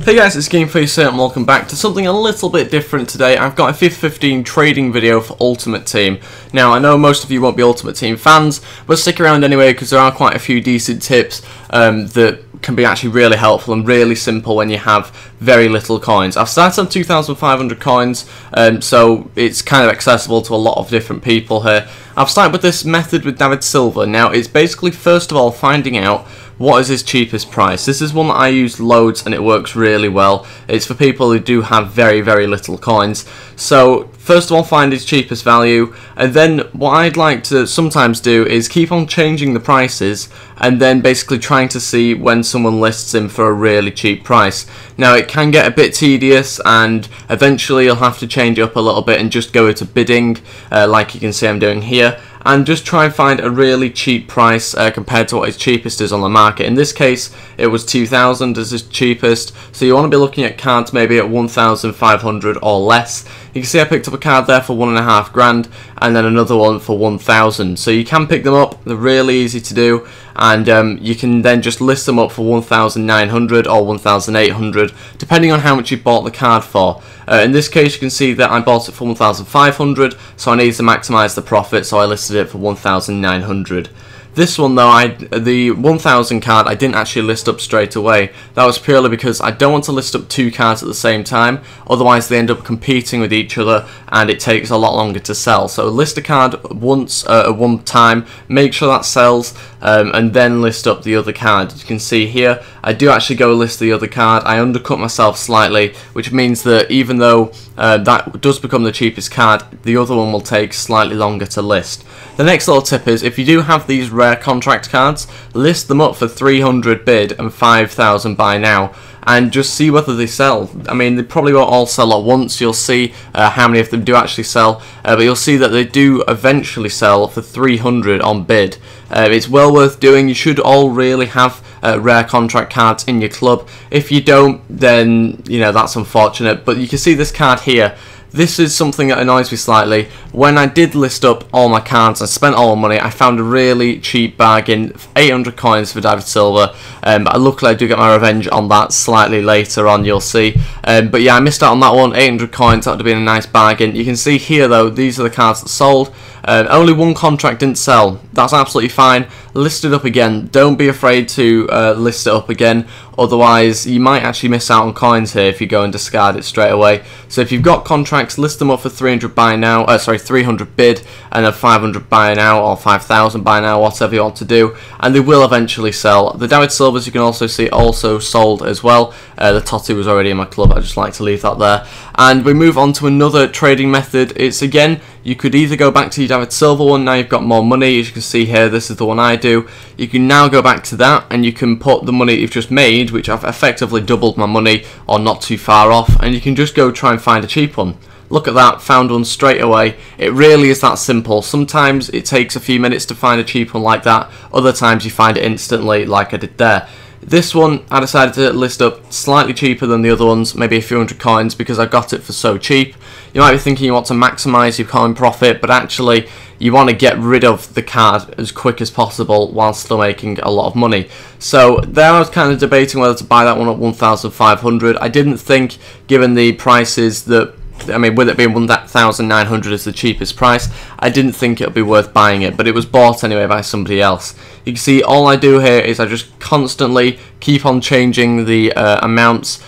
Hey guys, it's TheGameFaceHD and welcome back to something a little bit different today. I've got a FIFA 15 trading video for Ultimate Team. Now, I know most of you won't be Ultimate Team fans, but stick around anyway because there are quite a few decent tips that can be actually really helpful and really simple when you have very little coins. I've started on 2,500 coins, so it's kind of accessible to a lot of different people here. I've started with this method with David Silva. Now, it's basically, first of all, finding out what is his cheapest price. This is one that I use loads and it works really well. It's for people who do have very, very little coins. So first of all, find his cheapest value, and then what I'd like to sometimes do is keep on changing the prices and then basically trying to see when someone lists him for a really cheap price. Now, it can get a bit tedious and eventually you'll have to change it up a little bit and just go into bidding, like you can see I'm doing here, and just try and find a really cheap price compared to what his cheapest is on the market. In this case, it was 2,000 as his cheapest, so you want to be looking at cards maybe at 1,500 or less. You can see I picked up a card there for $1.5 grand and then another one for 1,000. So you can pick them up, they're really easy to do, and you can then just list them up for 1,900 or 1,800 depending on how much you bought the card for. In this case, you can see that I bought it for 1,500, so I need to maximise the profit, so I listed it for 1,900. This one though, the 1,000 card, I didn't actually list up straight away. That was purely because I don't want to list up two cards at the same time, otherwise they end up competing with each other and it takes a lot longer to sell. So list a card once at one time, make sure that sells, and then list up the other card. You can see here, I do actually go list the other card. I undercut myself slightly, which means that even though that does become the cheapest card, the other one will take slightly longer to list. The next little tip is, if you do have these rare contract cards, list them up for 300 bid and 5,000 buy now, and just see whether they sell. I mean, they probably won't all sell at once. You'll see how many of them do actually sell, but you'll see that they do eventually sell for 300 on bid. It's well worth doing. You should all really have rare contract cards in your club. If you don't, then you know that's unfortunate, but you can see this card here. This is something that annoys me slightly. When I did list up all my cards and spent all my money, I found a really cheap bargain, 800 coins for David Silva, but luckily I do get my revenge on that slightly later on, you'll see. But yeah, I missed out on that one, 800 coins, that would have been a nice bargain. You can see here though, these are the cards that sold. Only one contract didn't sell. That's absolutely fine. List it up again. Don't be afraid to list it up again, otherwise you might actually miss out on coins here if you go and discard it straight away. So if you've got contracts, list them up for 300 buy now, 300 bid and then 500 buy now or 5,000 buy now, whatever you want to do, and they will eventually sell. The David Silvas, you can also see, also sold as well. The Totti was already in my club, I just like to leave that there. And we move on to another trading method. It's again, you could either go back to your David Silva one, now you've got more money, as you can see here, this is the one I do. You can now go back to that and you can put the money you've just made, which I've effectively doubled my money or not too far off, and you can just go try and find a cheap one. Look at that, found one straight away. It really is that simple. Sometimes it takes a few minutes to find a cheap one like that, other times you find it instantly like I did there. This one I decided to list up slightly cheaper than the other ones, maybe a few hundred coins, because I got it for so cheap. You might be thinking you want to maximise your coin profit, but actually you want to get rid of the card as quick as possible while still making a lot of money. So there I was kind of debating whether to buy that one at 1,500. I didn't think, given the prices that, I mean, with it being 1,900 as the cheapest price, I didn't think it would be worth buying it, but it was bought anyway by somebody else. You can see all I do here is I just constantly keep on changing the amounts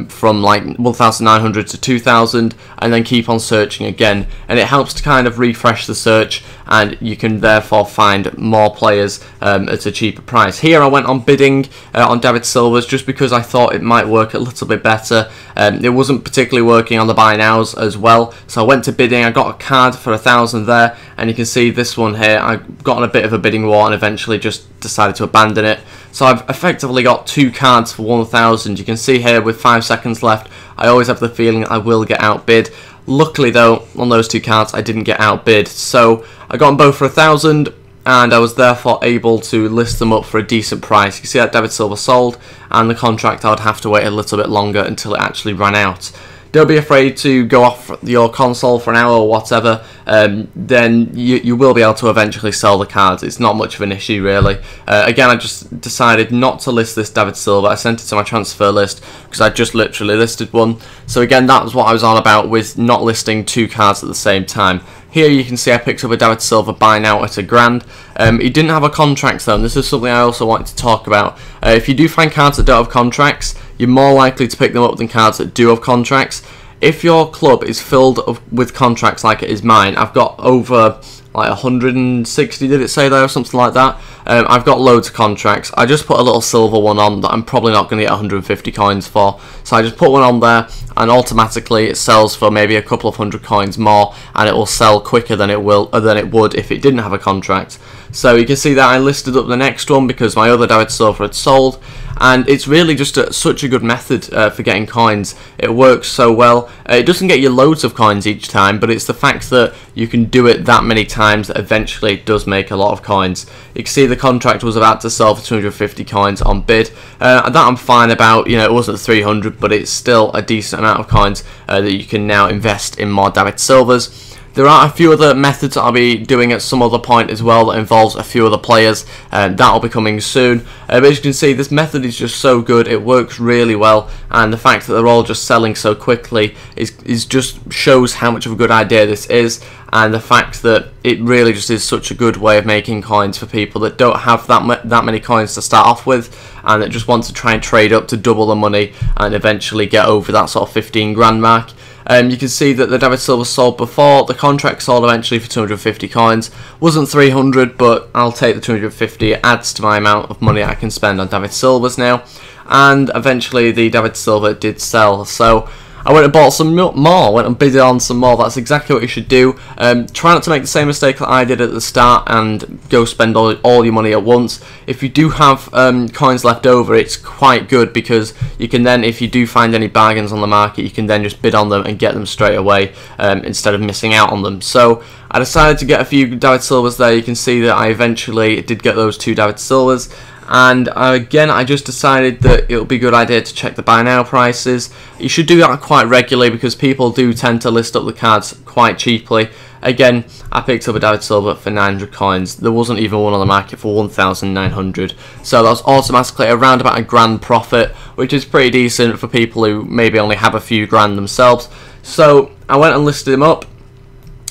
from like 1,900 to 2,000, and then keep on searching again, and it helps to kind of refresh the search, and you can therefore find more players at a cheaper price. Here I went on bidding on David Silva's just because I thought it might work a little bit better. It wasn't particularly working on the buy nows as well, so I went to bidding. I got a card for 1,000 there, and you can see this one here, I got on a bit of a bidding war and eventually just decided to abandon it. So I've effectively got two cards for 1,000. You can see here with 5 seconds left, I always have the feeling I will get outbid. Luckily though, on those two cards I didn't get outbid, so I got them both for 1,000, and I was therefore able to list them up for a decent price. You can see that David Silva sold, and the contract I would have to wait a little bit longer until it actually ran out. Don't be afraid to go off your console for an hour or whatever then you will be able to eventually sell the cards. It's not much of an issue really. Again, I just decided not to list this David Silva. I sent it to my transfer list because I just literally listed one. So again, that was what I was on about with not listing two cards at the same time. Here you can see I picked up a David Silva buy now at £1,000. He didn't have a contract though, and this is something I also wanted to talk about. If you do find cards that don't have contracts, you're more likely to pick them up than cards that do have contracts. If your club is filled with contracts like it is mine, I've got over like 160, did it say there, or something like that? I've got loads of contracts. I just put a little silver one on that I'm probably not going to get 150 coins for. So I just put one on there, and automatically it sells for maybe a couple of hundred coins more, and it will sell quicker than it would if it didn't have a contract. So you can see that I listed up the next one because my other David Silva had sold, and it's really just such a good method for getting coins. It works so well. It doesn't get you loads of coins each time, but it's the fact that you can do it that many times that eventually it does make a lot of coins. You can see the contract was about to sell for 250 coins on bid. That I'm fine about. You know, it wasn't 300, but it's still a decent amount of coins that you can now invest in more David Silvas. There are a few other methods that I'll be doing at some other point as well that involves a few other players, and that'll be coming soon. But as you can see, this method is just so good, it works really well, and the fact that they're all just selling so quickly is just shows how much of a good idea this is, and the fact that it really just is such a good way of making coins for people that don't have that many coins to start off with, and that just want to try and trade up to double the money and eventually get over that sort of 15 grand mark. You can see that the David Silva sold before. The contract sold eventually for 250 coins. Wasn't 300, but I'll take the 250. It adds to my amount of money I can spend on David Silvas now. And eventually the David Silva did sell. So I went and bought some more, went and bid on some more. That's exactly what you should do. Try not to make the same mistake that I did at the start and go spend all your money at once. If you do have coins left over, it's quite good because you can then, if you do find any bargains on the market, you can then just bid on them and get them straight away instead of missing out on them. So I decided to get a few David Silvas there. You can see that I eventually did get those two David Silvas. And again, I just decided that it would be a good idea to check the buy now prices. You should do that quite regularly because people do tend to list up the cards quite cheaply. Again, I picked up a David Silva for 900 coins. There wasn't even one on the market for 1,900. So that was automatically around about £1,000 profit, which is pretty decent for people who maybe only have a few grand themselves. So I went and listed him up.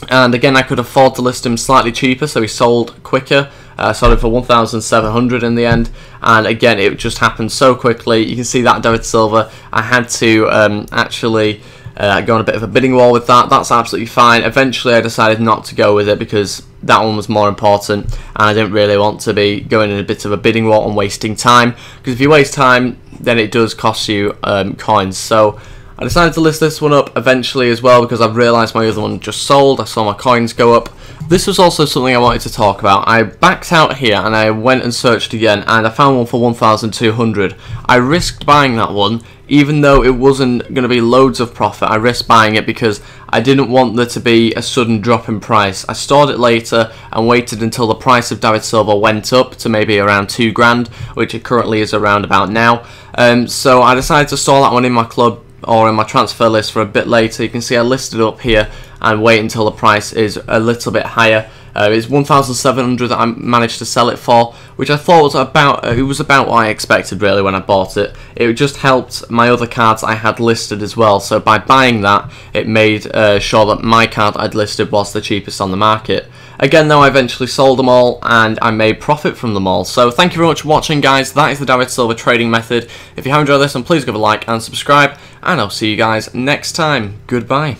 And again, I could afford to list him slightly cheaper, so he sold quicker. Sold him for 1,700 in the end, and again, it just happened so quickly. You can see that David Silva, I had to actually go on a bit of a bidding war with that. That's absolutely fine. Eventually, I decided not to go with it because that one was more important, and I didn't really want to be going in a bit of a bidding war and wasting time, because if you waste time, then it does cost you coins. So I decided to list this one up eventually as well because I've realised my other one just sold. I saw my coins go up. This was also something I wanted to talk about. I backed out here and I went and searched again, and I found one for 1,200. I risked buying that one even though it wasn't going to be loads of profit. I risked buying it because I didn't want there to be a sudden drop in price. I stored it later and waited until the price of David Silva went up to maybe around 2 grand, which it currently is around about now. So I decided to store that one in my club or in my transfer list for a bit later. You can see I listed up here and wait until the price is a little bit higher. It's 1,700 that I managed to sell it for, which I thought was about what I expected really when I bought it. It just helped my other cards I had listed as well, so by buying that it made sure that my card I'd listed was the cheapest on the market. Again though, I eventually sold them all and I made profit from them all. So thank you very much for watching, guys. That is the David Silva trading method. If you have enjoyed this, then please give a like and subscribe, and I'll see you guys next time. Goodbye.